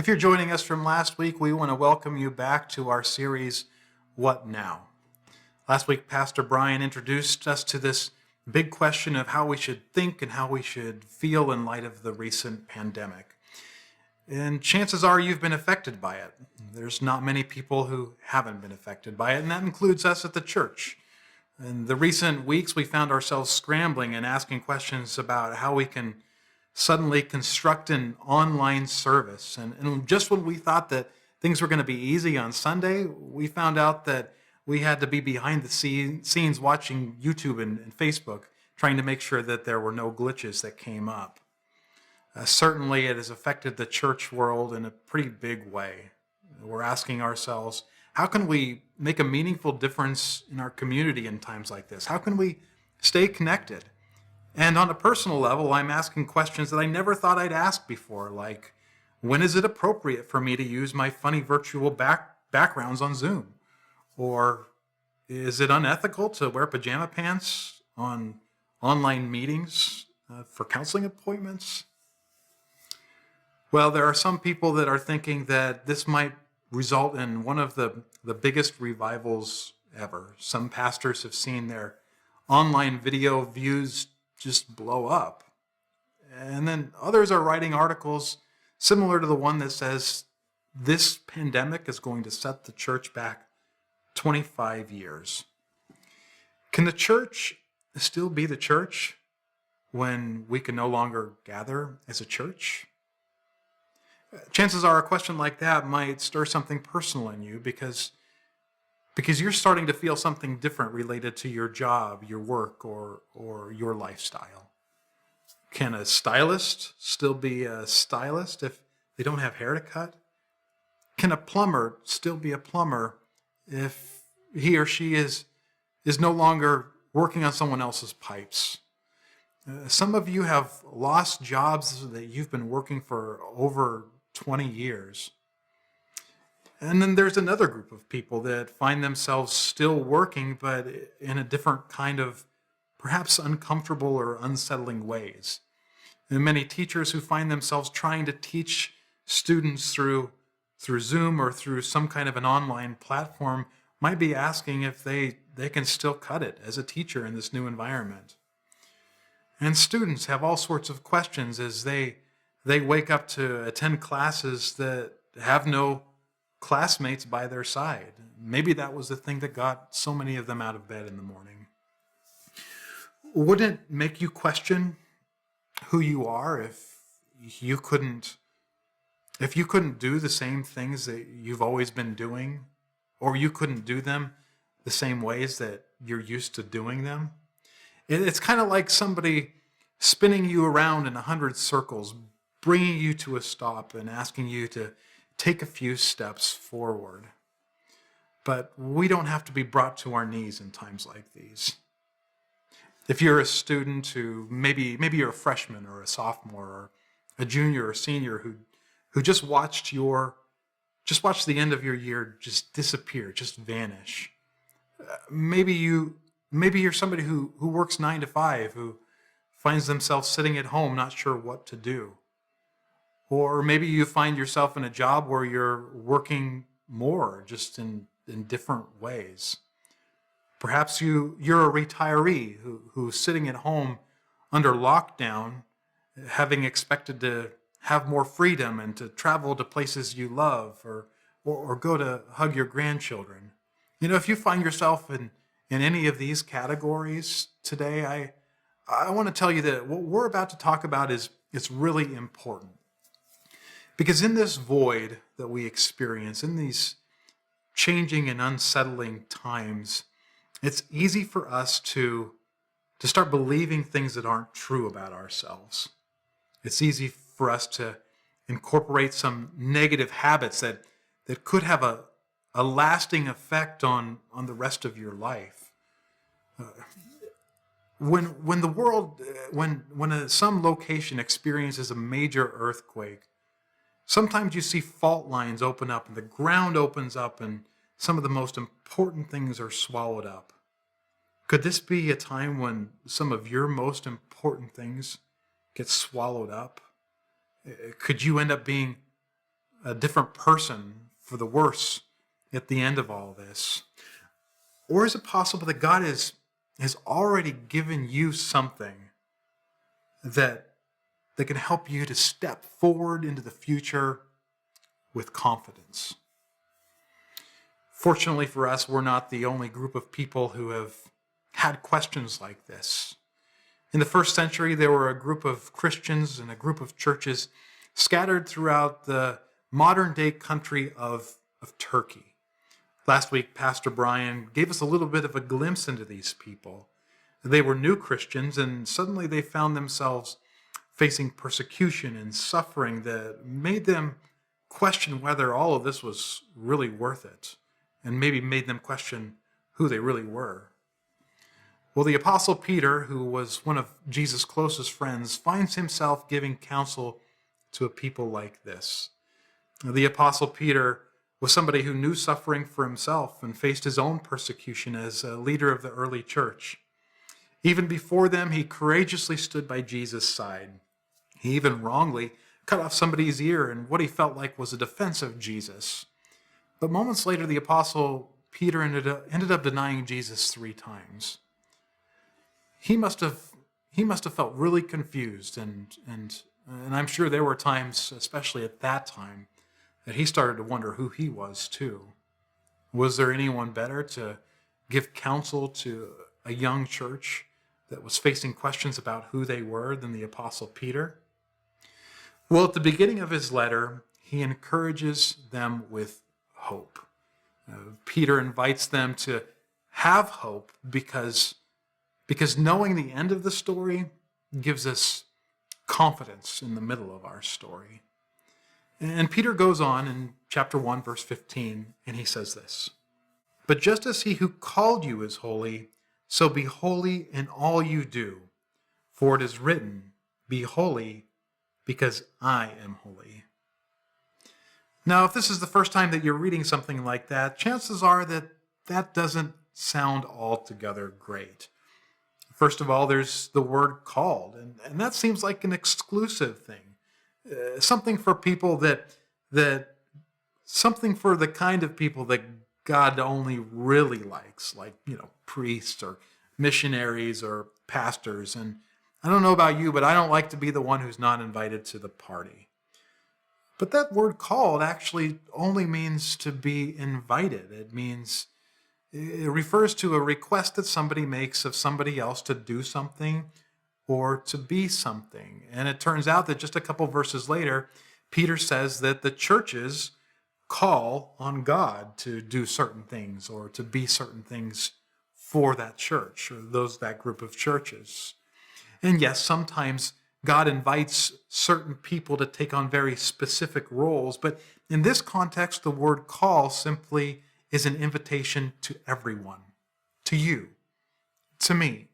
If you're joining us from last week, we want to welcome you back to our series, What Now? Last week, Pastor Brian introduced us to this big question of how we should think and how we should feel in light of the recent pandemic. And chances are you've been affected by it. There's not many people who haven't been affected by it, and that includes us at the church. In the recent weeks, we found ourselves scrambling and asking questions about how we can suddenly construct an online service. And just when we thought that things were going to be easy on Sunday, we found out that we had to be behind the scenes watching YouTube and Facebook, trying to make sure that there were no glitches that came up. Certainly, it has affected the church world in a pretty big way. We're asking ourselves, how can we make a meaningful difference in our community in times like this? How can we stay connected? And on a personal level, I'm asking questions that I never thought I'd ask before, like, when is it appropriate for me to use my funny virtual backgrounds on Zoom? Or is it unethical to wear pajama pants on online meetings for counseling appointments? Well, there are some people that are thinking that this might result in one of the biggest revivals ever. Some pastors have seen their online video views just blow up. And then others are writing articles similar to the one that says this pandemic is going to set the church back 25 years. Can the church still be the church when we can no longer gather as a church? Chances are a question like that might stir something personal in you because you're starting to feel something different related to your job, your work, or your lifestyle. Can a stylist still be a stylist if they don't have hair to cut? Can a plumber still be a plumber if he or she is no longer working on someone else's pipes? Some of you have lost jobs that you've been working for over 20 years. And then there's another group of people that find themselves still working, but in a different kind of perhaps uncomfortable or unsettling ways. And many teachers who find themselves trying to teach students through Zoom or through some kind of an online platform might be asking if they can still cut it as a teacher in this new environment. And students have all sorts of questions as they wake up to attend classes that have no classmates by their side. Maybe that was the thing that got so many of them out of bed in the morning. Wouldn't it make you question who you are if you couldn't do the same things that you've always been doing, or you couldn't do them the same ways that you're used to doing them? It's kind of like somebody spinning you around in 100 circles, bringing you to a stop and asking you to take a few steps forward. But we don't have to be brought to our knees in times like these. If you're a student who maybe you're a freshman or a sophomore or a junior or senior who just watched the end of your year just disappear, just vanish. Maybe you're somebody who works 9 to 5, who finds themselves sitting at home not sure what to do. Or maybe you find yourself in a job where you're working more, just in different ways. Perhaps you're a retiree who's sitting at home under lockdown, having expected to have more freedom and to travel to places you love or go to hug your grandchildren. You know, if you find yourself in any of these categories today, I want to tell you that what we're about to talk about it's really important. Because in this void that we experience, in these changing and unsettling times, it's easy for us to start believing things that aren't true about ourselves. It's easy for us to incorporate some negative habits that could have a lasting effect on the rest of your life. When the world, when some location experiences a major earthquake, sometimes you see fault lines open up and the ground opens up and some of the most important things are swallowed up. Could this be a time when some of your most important things get swallowed up? Could you end up being a different person for the worse at the end of all this? Or is it possible that God has already given you something that can help you to step forward into the future with confidence? Fortunately for us, we're not the only group of people who have had questions like this. In the first century, there were a group of Christians and a group of churches scattered throughout the modern-day country of Turkey. Last week, Pastor Brian gave us a little bit of a glimpse into these people. They were new Christians, and suddenly they found themselves facing persecution and suffering that made them question whether all of this was really worth it, and maybe made them question who they really were. Well, the Apostle Peter, who was one of Jesus' closest friends, finds himself giving counsel to a people like this. The Apostle Peter was somebody who knew suffering for himself and faced his own persecution as a leader of the early church. Even before them, he courageously stood by Jesus' side. He even wrongly cut off somebody's ear in what he felt like was a defense of Jesus. But moments later, the Apostle Peter ended up denying Jesus 3 times. He must have felt really confused, and I'm sure there were times, especially at that time, that he started to wonder who he was too. Was there anyone better to give counsel to a young church that was facing questions about who they were than the Apostle Peter? Well, at the beginning of his letter, he encourages them with hope. Peter invites them to have hope because knowing the end of the story gives us confidence in the middle of our story. And Peter goes on in chapter 1, verse 15, and he says this: "But just as he who called you is holy, so be holy in all you do. For it is written, 'Be holy, because I am holy.'" Now, if this is the first time that you're reading something like that, chances are that doesn't sound altogether great. First of all, there's the word called, and that seems like an exclusive thing. Something for people something for the kind of people that God only really likes, like, priests or missionaries or pastors. And I don't know about you, but I don't like to be the one who's not invited to the party. But that word called actually only means to be invited. It refers to a request that somebody makes of somebody else to do something or to be something. And it turns out that just a couple verses later, Peter says that the churches call on God to do certain things or to be certain things for that church or that group of churches. And yes, sometimes God invites certain people to take on very specific roles, but in this context, the word call simply is an invitation to everyone, to you, to me.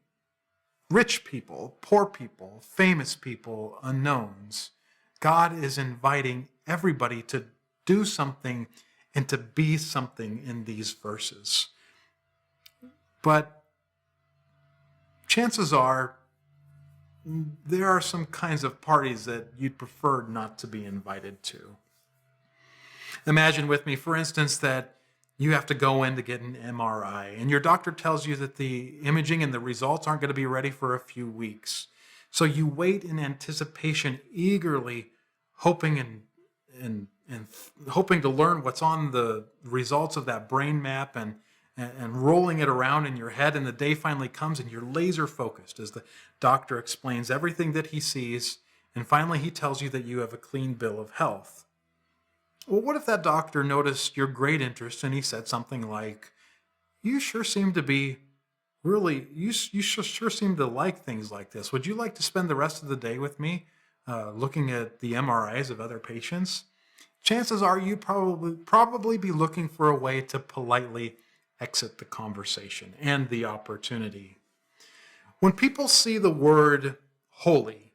Rich people, poor people, famous people, unknowns. God is inviting everybody to do something and to be something in these verses. But chances are there are some kinds of parties that you'd prefer not to be invited to. Imagine with me, for instance, that you have to go in to get an MRI, and your doctor tells you that the imaging and the results aren't going to be ready for a few weeks. So you wait in anticipation, eagerly hoping and hoping to learn what's on the results of that brain map and rolling it around in your head. And the day finally comes, and you're laser focused as the doctor explains everything that he sees, and finally he tells you that you have a clean bill of health. Well, what if that doctor noticed your great interest and he said something like, "You sure seem to be you sure seem to like things like this. Would you like to spend the rest of the day with me looking at the MRIs of other patients?" Chances are you'd probably be looking for a way to politely exit the conversation and the opportunity. When people see the word holy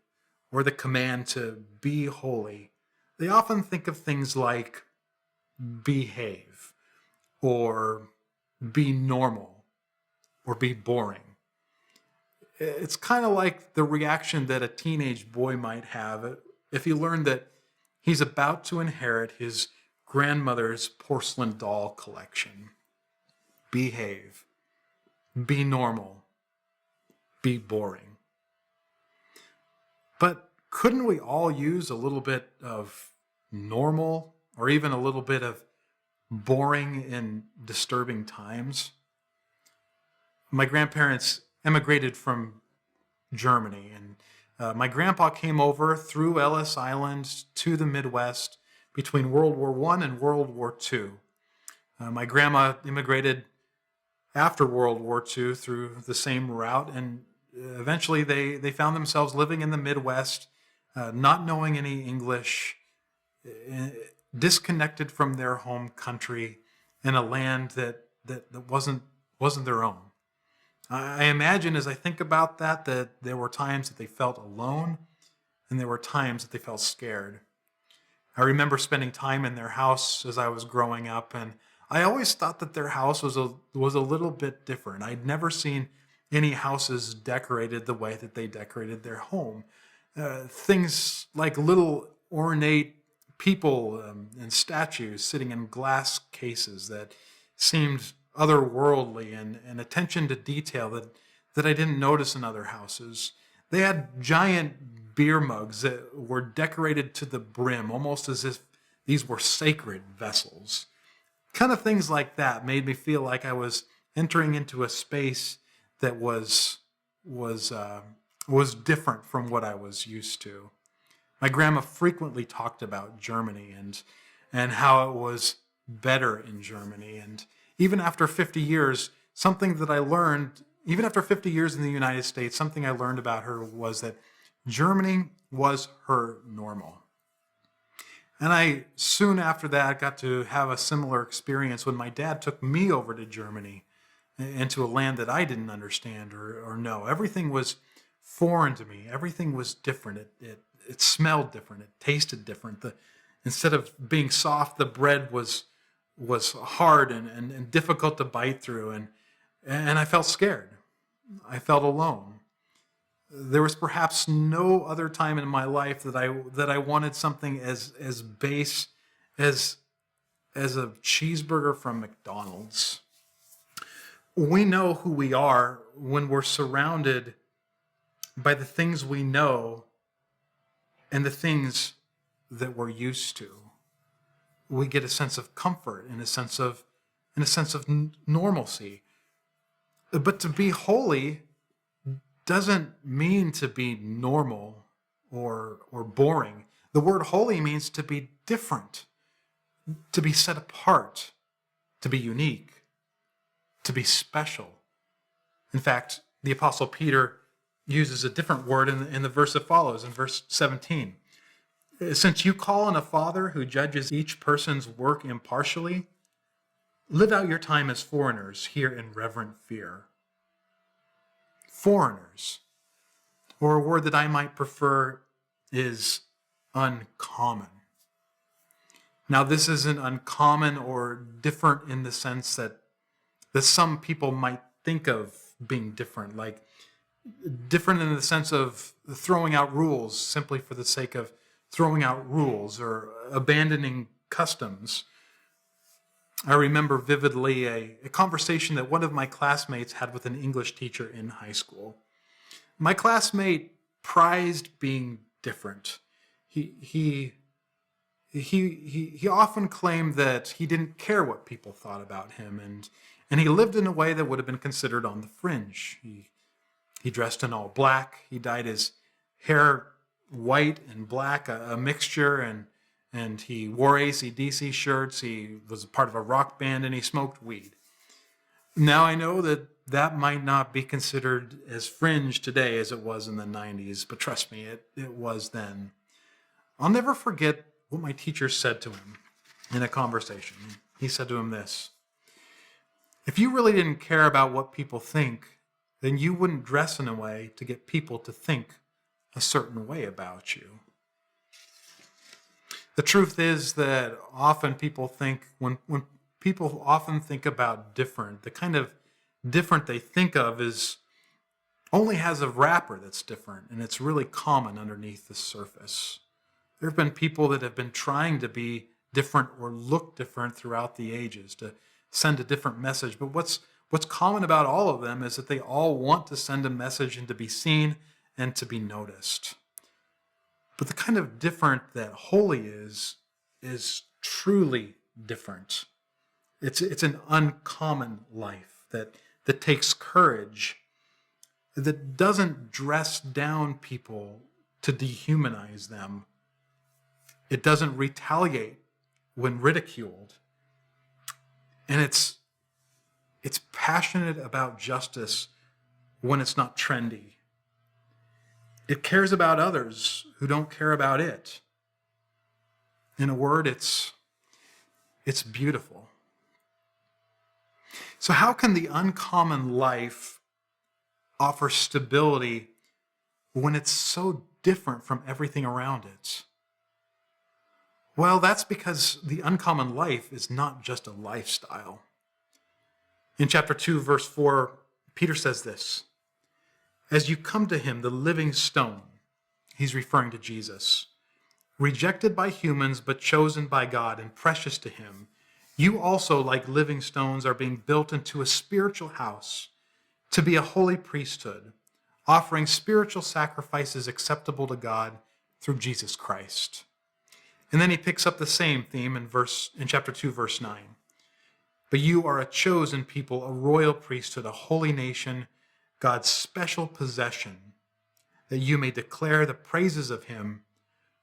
or the command to be holy, they often think of things like behave or be normal or be boring. It's kind of like the reaction that a teenage boy might have if he learned that He's about to inherit his grandmother's porcelain doll collection. Behave. Be normal. Be boring. But couldn't we all use a little bit of normal or even a little bit of boring in disturbing times? My grandparents emigrated from Germany, and my grandpa came over through Ellis Island to the Midwest between World War I and World War II. My grandma immigrated after World War II through the same route, and eventually they found themselves living in the Midwest, not knowing any English, disconnected from their home country in a land that wasn't their own. I imagine as I think about that there were times that they felt alone, and there were times that they felt scared. I remember spending time in their house as I was growing up, and I always thought that their house was a little bit different. I'd never seen any houses decorated the way that they decorated their home. Things like little ornate people and statues sitting in glass cases that seemed otherworldly, and attention to detail that I didn't notice in other houses. They had giant beer mugs that were decorated to the brim, almost as if these were sacred vessels. Kind of things like that made me feel like I was entering into a space that was different from what I was used to. My grandma frequently talked about Germany and how it was better in Germany. And even after 50 years, something that I learned, even after 50 years in the United States, something I learned about her was that Germany was her normal. And I soon after that got to have a similar experience when my dad took me over to Germany, into a land that I didn't understand or know. Everything was foreign to me. Everything was different. It smelled different. It tasted different. Instead of being soft, the bread was hard and difficult to bite through, and I felt scared. I felt alone. There was perhaps no other time in my life that I wanted something as base as a cheeseburger from McDonald's. We know who we are when we're surrounded by the things we know and the things that we're used to. We get a sense of comfort and a sense of normalcy. But to be holy doesn't mean to be normal or boring. The word holy means to be different, to be set apart, to be unique, to be special. In fact, the Apostle Peter uses a different word in the verse that follows, in verse 17. Since you call on a Father who judges each person's work impartially, live out your time as foreigners here in reverent fear. Foreigners, or a word that I might prefer is uncommon. Now, this isn't uncommon or different in the sense that some people might think of being different, like different in the sense of throwing out rules simply for the sake of throwing out rules or abandoning customs. I remember vividly a conversation that one of my classmates had with an English teacher in high school. My classmate prized being different. He often claimed that he didn't care what people thought about him, and he lived in a way that would have been considered on the fringe. He dressed in all black. He dyed his hair white and black, a mixture, and he wore AC/DC shirts. He was a part of a rock band, and he smoked weed. Now, I know that might not be considered as fringe today as it was in the 90s, but trust me, it was then. I'll never forget what my teacher said to him in a conversation. He said to him this: if you really didn't care about what people think, then you wouldn't dress in a way to get people to think a certain way about you. The truth is that often people think, when people often think about different, the kind of different they think of is only has a wrapper that's different, and it's really common underneath the surface. There have been people that have been trying to be different or look different throughout the ages, to send a different message. But what's common about all of them is that they all want to send a message and to be seen and to be noticed. But the kind of different that holy is truly different. It's an uncommon life that takes courage, that doesn't dress down people to dehumanize them. It doesn't retaliate when ridiculed. And it's passionate about justice when it's not trendy. It cares about others who don't care about it. In a word, it's beautiful. So how can the uncommon life offer stability when it's so different from everything around it? Well, that's because the uncommon life is not just a lifestyle. In chapter 2, verse 4, Peter says this: "As you come to him, the living stone," he's referring to Jesus, "rejected by humans but chosen by God and precious to him, you also, like living stones, are being built into a spiritual house to be a holy priesthood, offering spiritual sacrifices acceptable to God through Jesus Christ." And then he picks up the same theme in chapter 2, verse 9. "But you are a chosen people, a royal priesthood, a holy nation, God's special possession, that you may declare the praises of him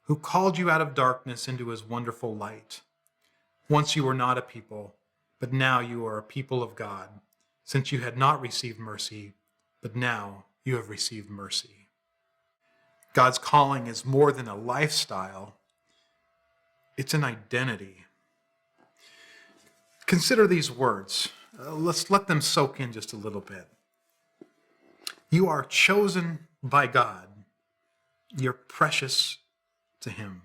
who called you out of darkness into his wonderful light. Once you were not a people, but now you are a people of God, since you had not received mercy, but now you have received mercy." God's calling is more than a lifestyle. It's an identity. Consider these words. Let's let them soak in just a little bit. You are chosen by God. You're precious to him.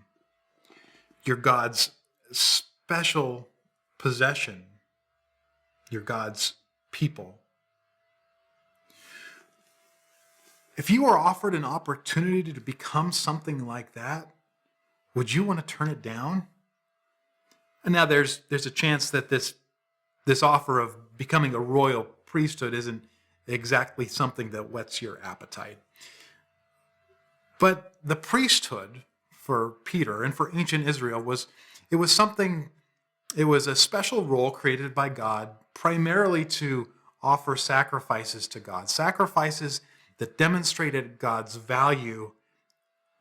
You're God's special possession. You're God's people. If you were offered an opportunity to become something like that, would you want to turn it down? And now there's a chance that this offer of becoming a royal priesthood isn't exactly something that whets your appetite. But the priesthood for Peter and for ancient Israel was a special role created by God primarily to offer sacrifices to God, sacrifices that demonstrated God's value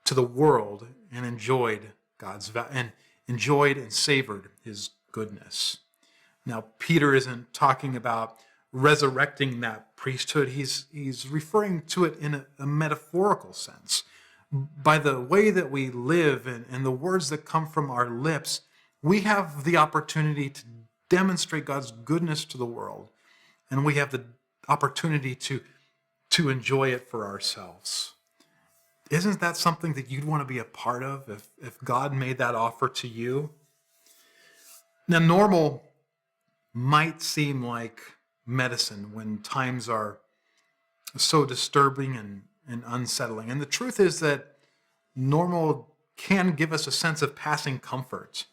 to the world and enjoyed and savored his goodness. Now, Peter isn't talking about resurrecting that priesthood. He's referring to it in a metaphorical sense. By the way that we live and the words that come from our lips, we have the opportunity to demonstrate God's goodness to the world. And we have the opportunity to enjoy it for ourselves. Isn't that something that you'd want to be a part of if God made that offer to you? Now, normal might seem like medicine when times are so disturbing and unsettling. And the truth is that normal can give us a sense of passing comfort.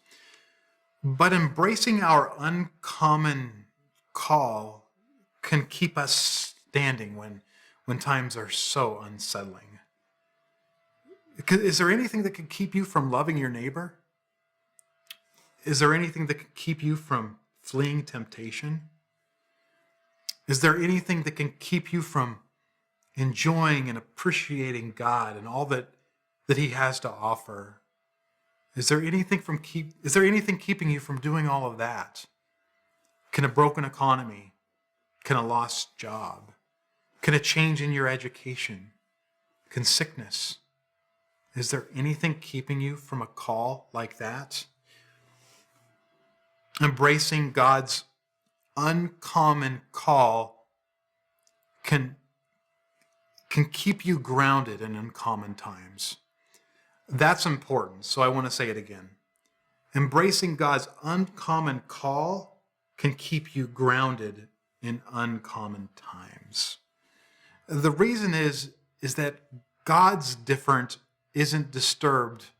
But embracing our uncommon call can keep us standing when times are so unsettling. Is there anything that could keep you from loving your neighbor? Is there anything that could keep you from fleeing temptation? Is there anything that can keep you from enjoying and appreciating God and all that he has to offer? Is there anything keeping you from doing all of that? Can a broken economy, can a lost job, can a change in your education, can sickness? Is there anything keeping you from a call like that? Embracing God's uncommon call can keep you grounded in uncommon times. That's important, so I want to say it again. Embracing God's uncommon call can keep you grounded in uncommon times. The reason is that God's different isn't disturbed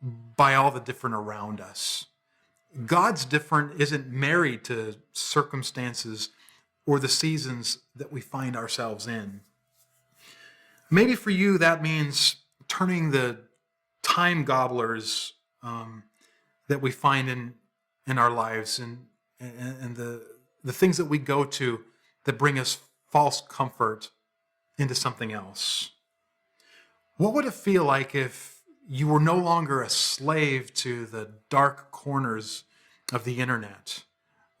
by all the different around us. God's different isn't married to circumstances or the seasons that we find ourselves in. Maybe for you that means turning the time gobblers that we find in our lives and the things that we go to that bring us false comfort into something else. What would it feel like if you were no longer a slave to the dark corners of the internet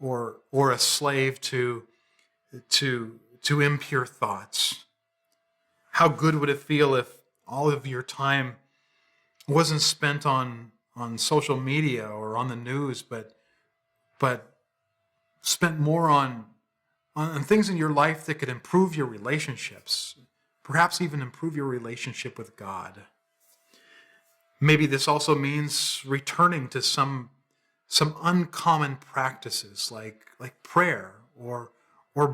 or a slave to impure thoughts? How good would it feel if all of your time wasn't spent on social media or on the news, but spent more on things in your life that could improve your relationships, perhaps even improve your relationship with God? Maybe this also means returning to some uncommon practices like prayer or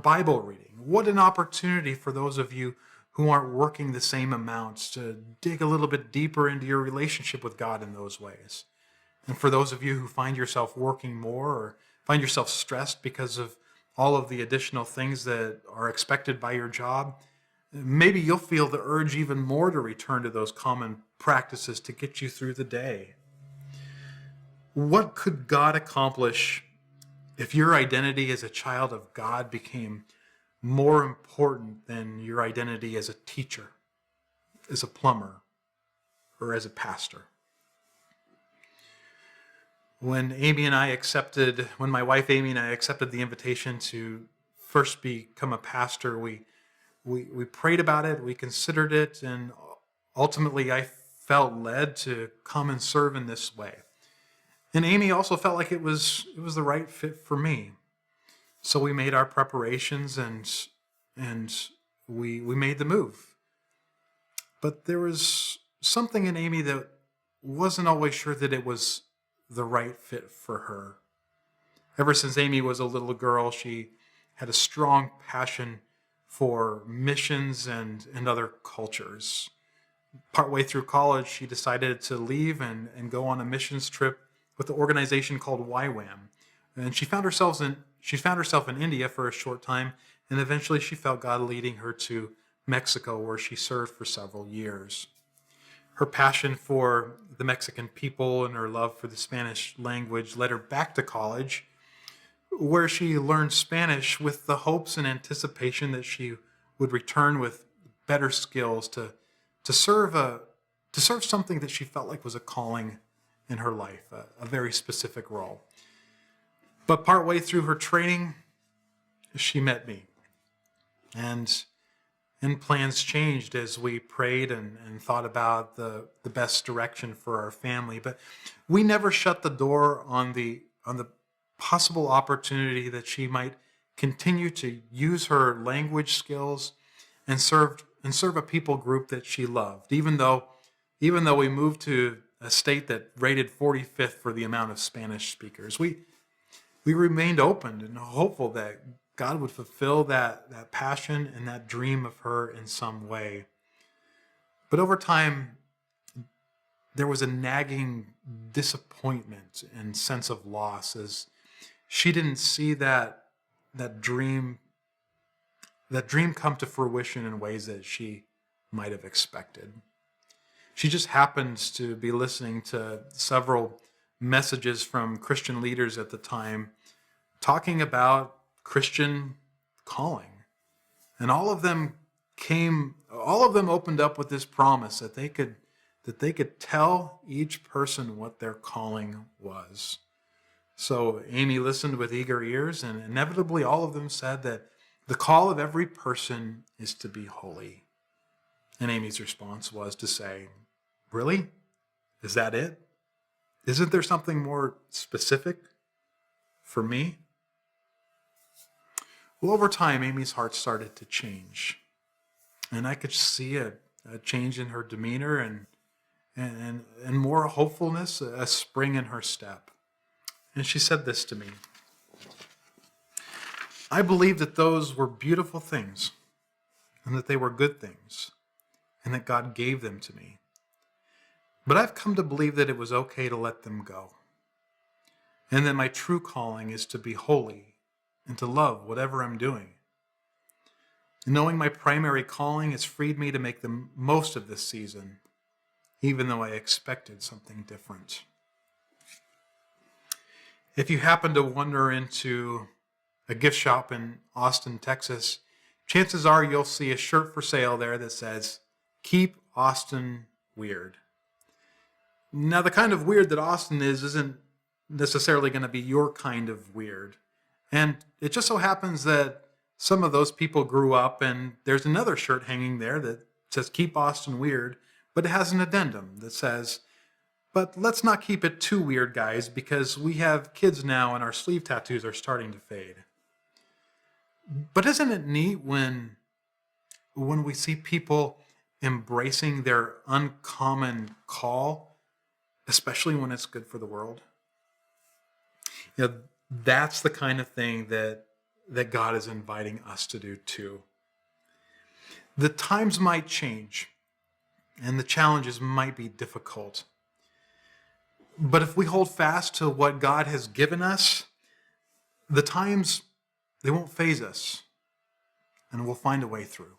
Bible reading. What an opportunity for those of you who aren't working the same amounts to dig a little bit deeper into your relationship with God in those ways. And for those of you who find yourself working more or find yourself stressed because of all of the additional things that are expected by your job, maybe you'll feel the urge even more to return to those common practices to get you through the day. What could God accomplish if your identity as a child of God became more important than your identity as a teacher, as a plumber, or as a pastor? When my wife Amy and I accepted the invitation to first become a pastor, we prayed about it, we considered it, and ultimately I felt led to come and serve in this way. And Amy also felt like it was the right fit for me. So we made our preparations and we made the move. But there was something in Amy that wasn't always sure that it was the right fit for her. Ever since Amy was a little girl, she had a strong passion for missions and other cultures. Partway through college, she decided to leave and go on a missions trip with the organization called YWAM. And she found herself in India for a short time, and eventually she felt God leading her to Mexico, where she served for several years. Her passion for the Mexican people and her love for the Spanish language led her back to college, where she learned Spanish with the hopes and anticipation that she would return with better skills to serve something that she felt like was a calling in her life, a very specific role. But partway through her training, she met me. And plans changed as we prayed and thought about the best direction for our family. But we never shut the door on the possible opportunity that she might continue to use her language skills and serve a people group that she loved, even though we moved to a state that rated 45th for the amount of Spanish speakers. We remained open and hopeful that God would fulfill that passion and that dream of her in some way. But over time, there was a nagging disappointment and sense of loss as she didn't see that dream come to fruition in ways that she might have expected. She just happens to be listening to several messages from Christian leaders at the time talking about Christian calling. And all of them opened up with this promise that they could tell each person what their calling was. So Amy listened with eager ears, and inevitably all of them said that the call of every person is to be holy. And Amy's response was to say, "Really? Is that it? Isn't there something more specific for me?" Well, over time, Amy's heart started to change. And I could see a change in her demeanor and more hopefulness, a spring in her step. And she said this to me: "I believe that those were beautiful things and that they were good things and that God gave them to me. But I've come to believe that it was okay to let them go. And that my true calling is to be holy and to love whatever I'm doing. And knowing my primary calling has freed me to make the most of this season, even though I expected something different. If you happen to wander into a gift shop in Austin, Texas, chances are you'll see a shirt for sale there that says, "Keep Austin Weird." Now, the kind of weird that Austin isn't necessarily going to be your kind of weird. And it just so happens that some of those people grew up, and there's another shirt hanging there that says, "Keep Austin Weird," but it has an addendum that says, "But let's not keep it too weird, guys, because we have kids now and our sleeve tattoos are starting to fade." But isn't it neat when we see people embracing their uncommon call, especially when it's good for the world? You know, that's the kind of thing that God is inviting us to do too. The times might change and the challenges might be difficult. But if we hold fast to what God has given us, the times, they won't faze us, and we'll find a way through.